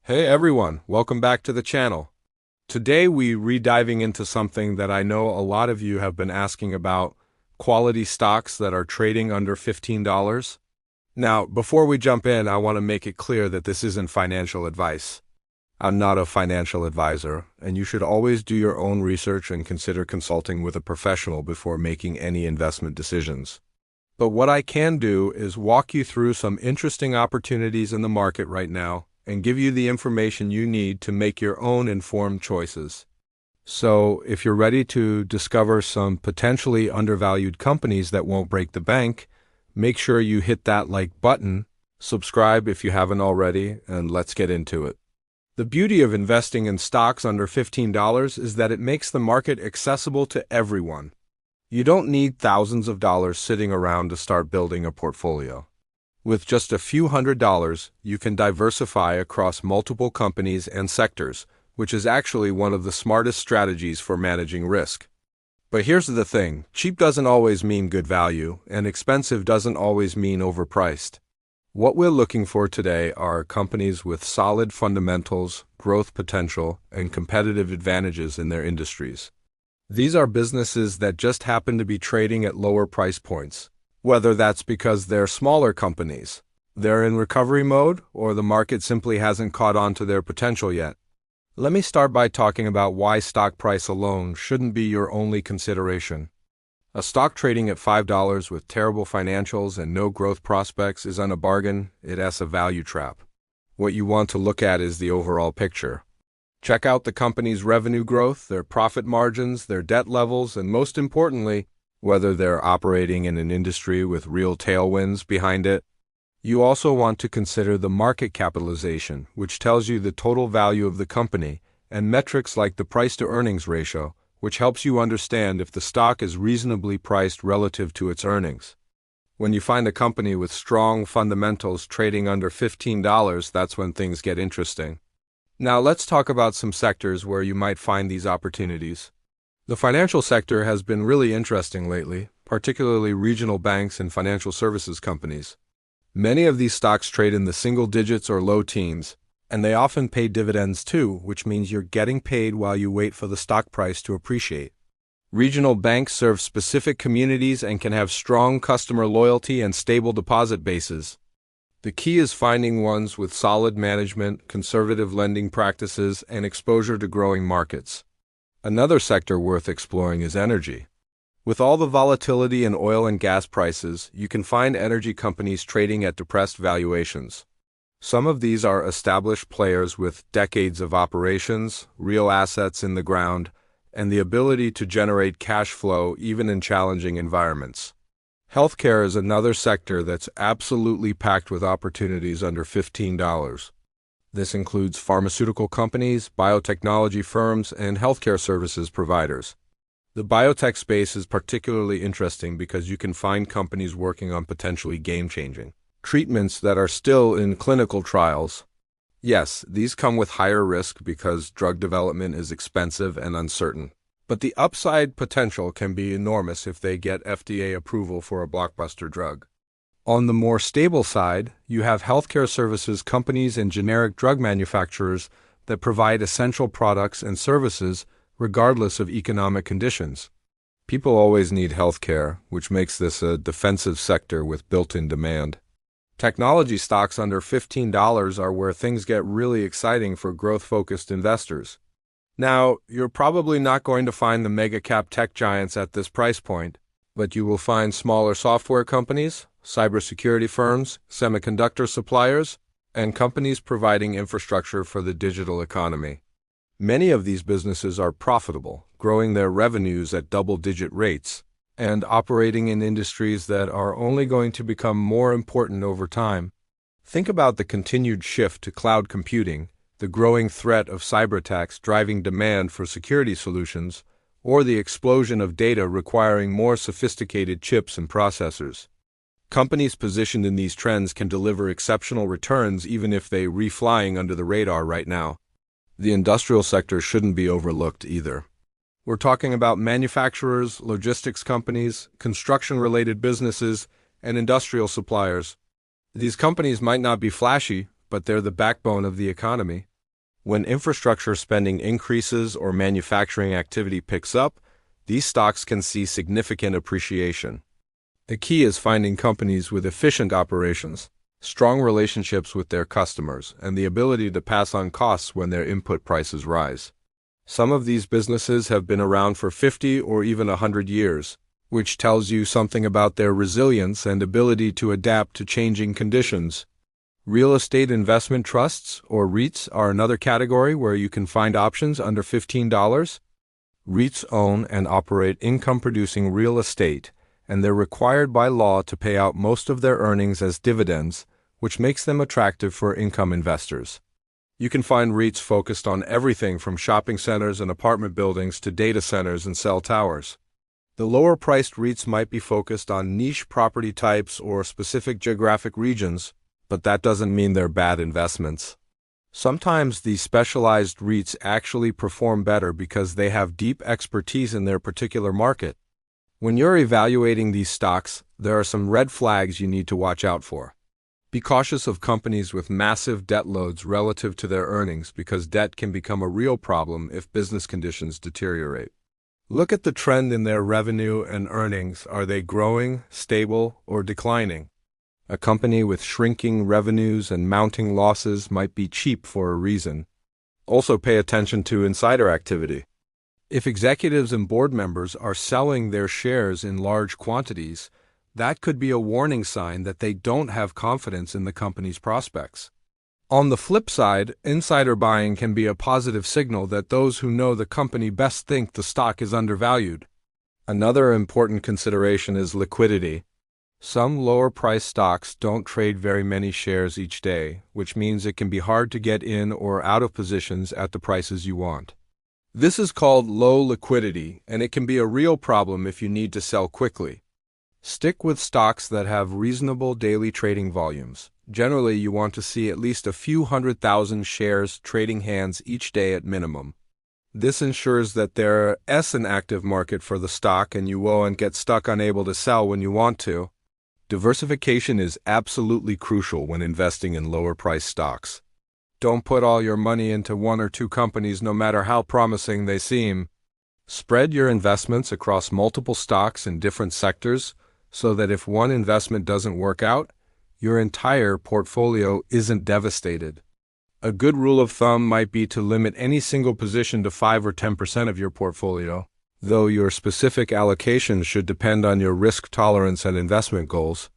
Hey everyone, welcome back to the channel. Today we re-diving into something that I know a lot of you have been asking about, quality stocks that are trading under $15. Now, before we jump in, I want to make it clear that this isn't financial advice. I'm not a financial advisor, and you should always do your own research and consider consulting with a professional before making any investment decisions. But what I can do is walk you through some interesting opportunities in the market right now and give you the information you need to make your own informed choices. So, if you're ready to discover some potentially undervalued companies that won't break the bank, make sure you hit that like button, subscribe if you haven't already, and let's get into it. The beauty of investing in stocks under $15 is that it makes the market accessible to everyone. You don't need thousands of dollars sitting around to start building a portfolio. With just a few $100s, you can diversify across multiple companies and sectors, which is actually one of the smartest strategies for managing risk. But here's the thing, cheap doesn't always mean good value, and expensive doesn't always mean overpriced. What we're looking for today are companies with solid fundamentals, growth potential, and competitive advantages in their industries. These are businesses that just happen to be trading at lower price points. Whether that's because they're smaller companies, they're in recovery mode, or the market simply hasn't caught on to their potential yet. Let me start by talking about why stock price alone shouldn't be your only consideration. A stock trading at $5 with terrible financials and no growth prospects isn't a bargain, it's a value trap. What you want to look at is the overall picture. Check out the company's revenue growth, their profit margins, their debt levels, and most importantly, whether they're operating in an industry with real tailwinds behind it. You also want to consider the market capitalization, which tells you the total value of the company, and metrics like the price-to-earnings ratio, which helps you understand if the stock is reasonably priced relative to its earnings. When you find a company with strong fundamentals trading under $15, that's when things get interesting. Now let's talk about some sectors where you might find these opportunities. The financial sector has been really interesting lately, particularly regional banks and financial services companies. Many of these stocks trade in the single digits or low teens, and they often pay dividends too, which means you're getting paid while you wait for the stock price to appreciate. Regional banks serve specific communities and can have strong customer loyalty and stable deposit bases. The key is finding ones with solid management, conservative lending practices, and exposure to growing markets. Another sector worth exploring is energy. With all the volatility in oil and gas prices, you can find energy companies trading at depressed valuations. Some of these are established players with decades of operations, real assets in the ground, and the ability to generate cash flow even in challenging environments. Healthcare is another sector that's absolutely packed with opportunities under $15. This includes pharmaceutical companies, biotechnology firms, and healthcare services providers. The biotech space is particularly interesting because you can find companies working on potentially game-changing treatments that are still in clinical trials. Yes, these come with higher risk because drug development is expensive and uncertain. But the upside potential can be enormous if they get FDA approval for a blockbuster drug. On the more stable side, you have healthcare services companies and generic drug manufacturers that provide essential products and services regardless of economic conditions. People always need healthcare, which makes this a defensive sector with built-in demand. Technology stocks under $15 are where things get really exciting for growth-focused investors. Now, you're probably not going to find the mega-cap tech giants at this price point, but you will find smaller software companies, cybersecurity firms, semiconductor suppliers, and companies providing infrastructure for the digital economy. Many of these businesses are profitable, growing their revenues at double-digit rates, and operating in industries that are only going to become more important over time. Think about the continued shift to cloud computing, the growing threat of cyber attacks driving demand for security solutions, or the explosion of data requiring more sophisticated chips and processors. Companies positioned in these trends can deliver exceptional returns even if they're flying under the radar right now. The industrial sector shouldn't be overlooked either. We're talking about manufacturers, logistics companies, construction-related businesses, and industrial suppliers. These companies might not be flashy, but they're the backbone of the economy. When infrastructure spending increases or manufacturing activity picks up, these stocks can see significant appreciation. The key is finding companies with efficient operations, strong relationships with their customers, and the ability to pass on costs when their input prices rise. Some of these businesses have been around for 50 or even 100 years, which tells you something about their resilience and ability to adapt to changing conditions. Real estate investment trusts, or REITs, are another category where you can find options under $15. REITs own and operate income-producing real estate, and they're required by law to pay out most of their earnings as dividends, which makes them attractive for income investors. You can find REITs focused on everything from shopping centers and apartment buildings to data centers and cell towers. The lower-priced REITs might be focused on niche property types or specific geographic regions, but that doesn't mean they're bad investments. Sometimes these specialized REITs actually perform better because they have deep expertise in their particular market. When you're evaluating these stocks, there are some red flags you need to watch out for. Be cautious of companies with massive debt loads relative to their earnings because debt can become a real problem if business conditions deteriorate. Look at the trend in their revenue and earnings. Are they growing, stable, or declining? A company with shrinking revenues and mounting losses might be cheap for a reason. Also pay attention to insider activity. If executives and board members are selling their shares in large quantities, that could be a warning sign that they don't have confidence in the company's prospects. On the flip side, insider buying can be a positive signal that those who know the company best think the stock is undervalued. Another important consideration is liquidity. Some lower-priced stocks don't trade very many shares each day, which means it can be hard to get in or out of positions at the prices you want. This is called low liquidity, and it can be a real problem if you need to sell quickly. Stick with stocks that have reasonable daily trading volumes. Generally, you want to see at least a few 100,000 shares trading hands each day at minimum. This ensures that there is an active market for the stock and you won't get stuck unable to sell when you want to. Diversification is absolutely crucial when investing in lower-priced stocks. Don't put all your money into one or two companies no matter how promising they seem. Spread your investments across multiple stocks in different sectors so that if one investment doesn't work out, your entire portfolio isn't devastated. A good rule of thumb might be to limit any single position to 5 or 10% of your portfolio, though your specific allocation should depend on your risk tolerance and investment goals.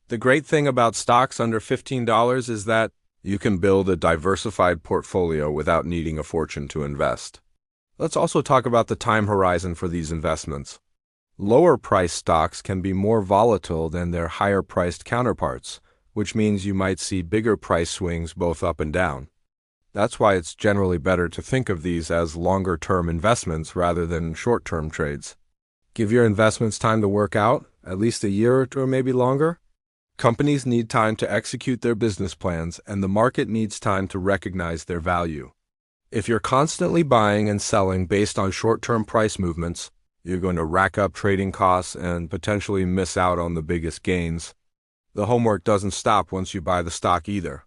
The great thing about stocks under $15 is that you can build a diversified portfolio without needing a fortune to invest. Let's also talk about the time horizon for these investments. Lower-priced stocks can be more volatile than their higher-priced counterparts, which means you might see bigger price swings both up and down. That's why it's generally better to think of these as longer-term investments rather than short-term trades. Give your investments time to work out, at least a year or maybe longer. Companies need time to execute their business plans, and the market needs time to recognize their value. If you're constantly buying and selling based on short-term price movements, you're going to rack up trading costs and potentially miss out on the biggest gains. The homework doesn't stop once you buy the stock either.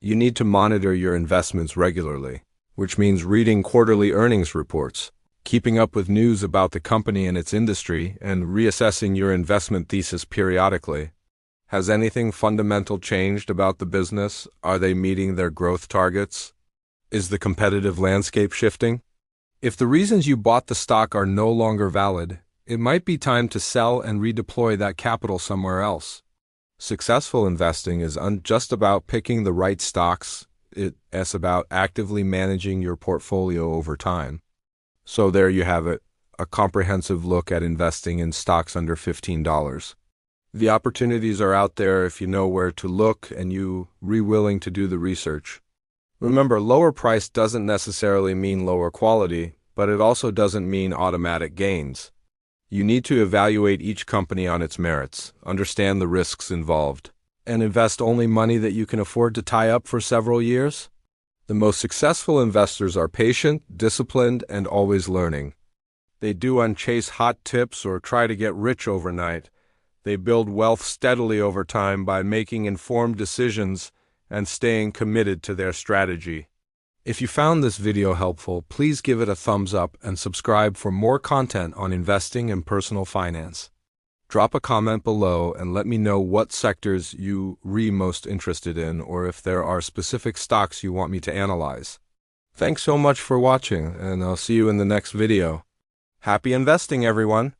You need to monitor your investments regularly, which means reading quarterly earnings reports, keeping up with news about the company and its industry, and reassessing your investment thesis periodically. Has anything fundamental changed about the business? Are they meeting their growth targets? Is the competitive landscape shifting? If the reasons you bought the stock are no longer valid, it might be time to sell and redeploy that capital somewhere else. Successful investing isn't just about picking the right stocks, it's about actively managing your portfolio over time. So there you have it, a comprehensive look at investing in stocks under $15. The opportunities are out there if you know where to look and you're willing to do the research. Remember, lower price doesn't necessarily mean lower quality, but it also doesn't mean automatic gains. You need to evaluate each company on its merits, understand the risks involved, and invest only money that you can afford to tie up for several years. The most successful investors are patient, disciplined, and always learning. They don't chase hot tips or try to get rich overnight. They build wealth steadily over time by making informed decisions and staying committed to their strategy. If you found this video helpful, please give it a thumbs up and subscribe for more content on investing and personal finance. Drop a comment below and let me know what sectors you are most interested in, or if there are specific stocks you want me to analyze. Thanks so much for watching, and I'll see you in the next video. Happy investing, everyone!